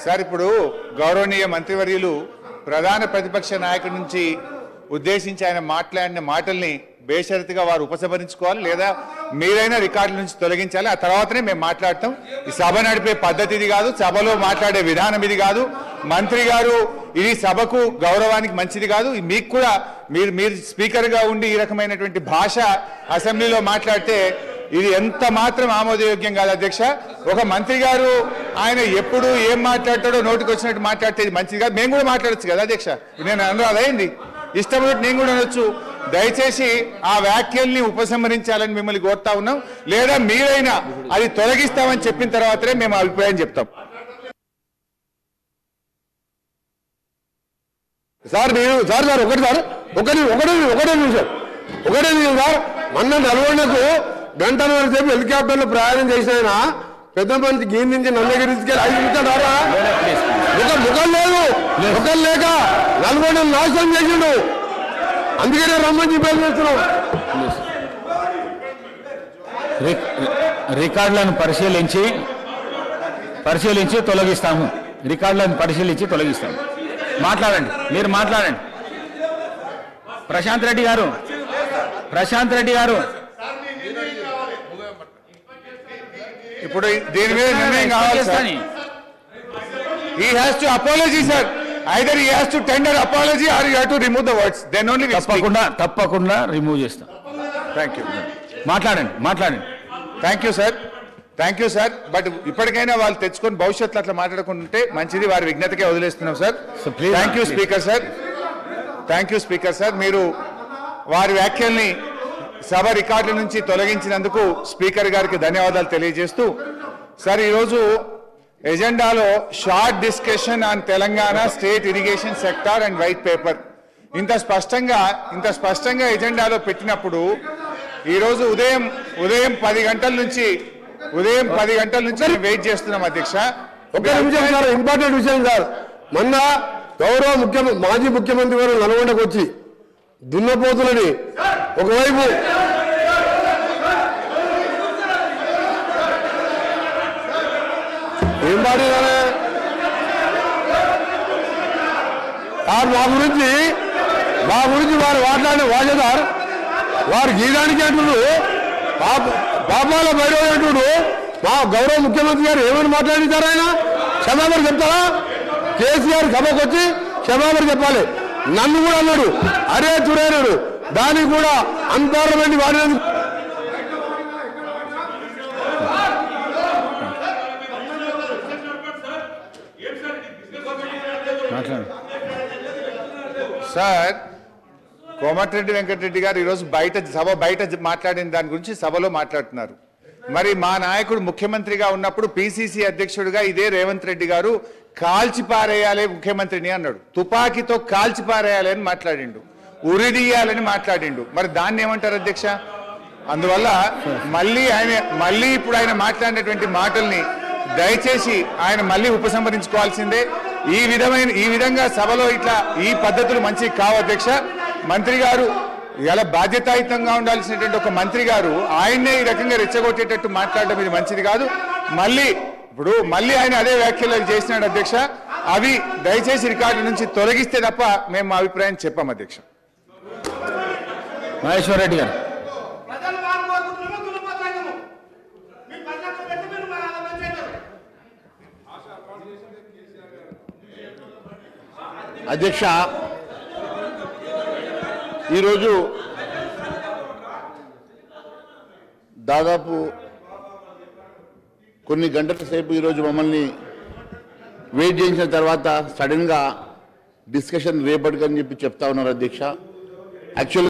Sir ఇప్పుడు గౌరవనీయ మంత్రివర్యులు ప్రధాన ప్రతిపక్ష నాయకుడి నుంచి ఉద్దేశించి ఆయన మాట్లాడిన మాటల్ని బేషరతుగా వారు ఉపసంహరించుకోవాలి లేదా మీరైనా రికార్డుల నుంచి తొలగించాలి. ఆ తర్వాతనే మేము మాట్లాడతాం. ఈ సభ నడిపే పద్ధతి ఇది కాదు, సభలో మాట్లాడే విధానం ఇది కాదు. మంత్రి గారు ఇది సభకు గౌరవానికి మంచిది కాదు. మీకు కూడా మీరు స్పీకర్గా ఉండి ఈ రకమైనటువంటి భాష అసెంబ్లీలో మాట్లాడితే ఇది ఎంత మాత్రం ఆమోదయోగ్యం కాదు అధ్యక్ష. ఒక మంత్రి గారు ఆయన ఎప్పుడు ఏం మాట్లాడతాడో నోటికి వచ్చినట్టు మాట్లాడితే ఇది మంచిది కాదు. మేము కూడా మాట్లాడచ్చు కదా అధ్యక్ష. నేను అనురాధ అయింది ఇష్టపడి నేను కూడా అనొచ్చు. దయచేసి ఆ వ్యాఖ్యల్ని ఉపసంహరించాలని మిమ్మల్ని కోరుతా ఉన్నాం. లేదా మీరైనా అది తొలగిస్తామని చెప్పిన తర్వాతనే మేము అభిప్రాయం చెప్తాం. సార్ నేను సార్ సార్ ఒకటే నిమిషం సార్. మొన్న నల్గొండకు గంటన్నర సేపు హెలికాప్టర్లో ప్రయాణం చేసిన ఆయన పెద్ద మంచి గీన్ నుంచి నల్లగిరి తీసుకెళ్ళి 5 నిమిషాలు రారా ముఖం లేదు ముఖం లేక నల్గొండ నాశనం చేసిండు. అందుకనే రమ్మని ప్రయత్నిస్తున్నాం. రికార్డులను పరిశీలించి తొలగిస్తాము. రికార్డులను పరిశీలించి తొలగిస్తాము. మాట్లాడండి, మీరు మాట్లాడండి. ప్రశాంత్ రెడ్డి గారు ఇప్పుడు దీని మీద నిర్ణయం కావాలి sir. He has to apology, sir. Either he has to tender apology or you have to remove the words. Then only we speak. తప్పకుండా రిమూవ్ చేస్తాం. Thank you. మాట్లాడండి. Thank you sir. బట్ ఇప్పటికైనా వాళ్ళు తెచ్చుకొని భవిష్యత్తులో అట్లా మాట్లాడుకుంటే మంచిది. వారి విజ్ఞతకే వదిలేస్తున్నాం sir. Thank you speaker sir. మీరు వారి వ్యాఖ్యల్ని సభ రికార్డుల నుంచి తొలగించినందుకు స్పీకర్ గారికి ధన్యవాదాలు తెలియజేస్తూ సార్ ఈరోజు ఎజెండాలో short discussion on Telangana state irrigation sector and white paper ఇంత స్పష్టంగా ఎజెండాలో పెట్టినప్పుడు ఈరోజు ఉదయం 10 గంటల నుంచి వెయిట్ చేస్తున్నాం అధ్యక్ష. ఒక నిమిషం సార్, ఇంపార్టెంట్ విషయం సార్. మొన్న గౌరవ మాజీ ముఖ్యమంత్రి గారు నల్గొండకు వచ్చి దున్నపోతులని ఒకవైపు ఏం పాడేదానే సార్ మా గురించి వారు మాట్లాడిన వాజేదార్ వారు గీయడానికి అంటున్నారు. పాపాల బయట అంటున్నారు. మా గౌరవ ముఖ్యమంత్రి గారు ఏమని మాట్లాడించారు? ఆయన క్షమాపణ చెప్తారా? కేసీఆర్ సభకు వచ్చి క్షమాపణ చెప్పాలి. నన్ను కూడా అన్నాడు, అరే చురేనాడు. దానికి కూడా అంతర్మెంట్ వాడినందుకు సార్ కోమటిరెడ్డి వెంకటరెడ్డి గారు ఈరోజు సభ బయట మాట్లాడిన దాని గురించి సభలో మాట్లాడుతున్నారు. మరి మా నాయకుడు ముఖ్యమంత్రిగా ఉన్నప్పుడు పిసిసి అధ్యక్షుడిగా ఇదే రేవంత్ రెడ్డి గారు కాల్చిపారేయాలి ముఖ్యమంత్రిని అన్నాడు. తుపాకీతో కాల్చిపారేయాలి అని మాట్లాడిండు, ఉరిదీయాలని మాట్లాడిండు. మరి దాన్ని ఏమంటారు అధ్యక్ష? అందువల్ల మళ్ళీ ఇప్పుడు ఆయన మాట్లాడినటువంటి మాటల్ని దయచేసి ఆయన మళ్ళీ ఉపసంహరించుకోవాల్సిందే. ఈ విధంగా సభలో ఇట్లా ఈ పద్ధతులు మంచి కావు అధ్యక్ష. మంత్రి గారు ఇలా బాధ్యతాయుతంగా ఉండాల్సినటువంటి ఒక మంత్రి గారు ఆయన్నే ఈ రకంగా రెచ్చగొట్టేటట్టు మాట్లాడడం ఇది మంచిది కాదు. మళ్ళీ ఆయన అదే వ్యాఖ్యలు చేసినాడు అధ్యక్ష. అవి దయచేసి రికార్డు నుంచి తొలగిస్తే తప్ప మేము మా అభిప్రాయం చెప్పాం అధ్యక్ష. మహేశ్వర్ రెడ్డి గారు అధ్యక్ష, ఈరోజు దాదాపు కొన్ని గంటల సేపు ఈరోజు మమ్మల్ని వెయిట్ చేసిన తర్వాత సడన్గా డిస్కషన్ రేపటికని చెప్పి చెప్తా ఉన్నారు అధ్యక్ష. యాక్చువల్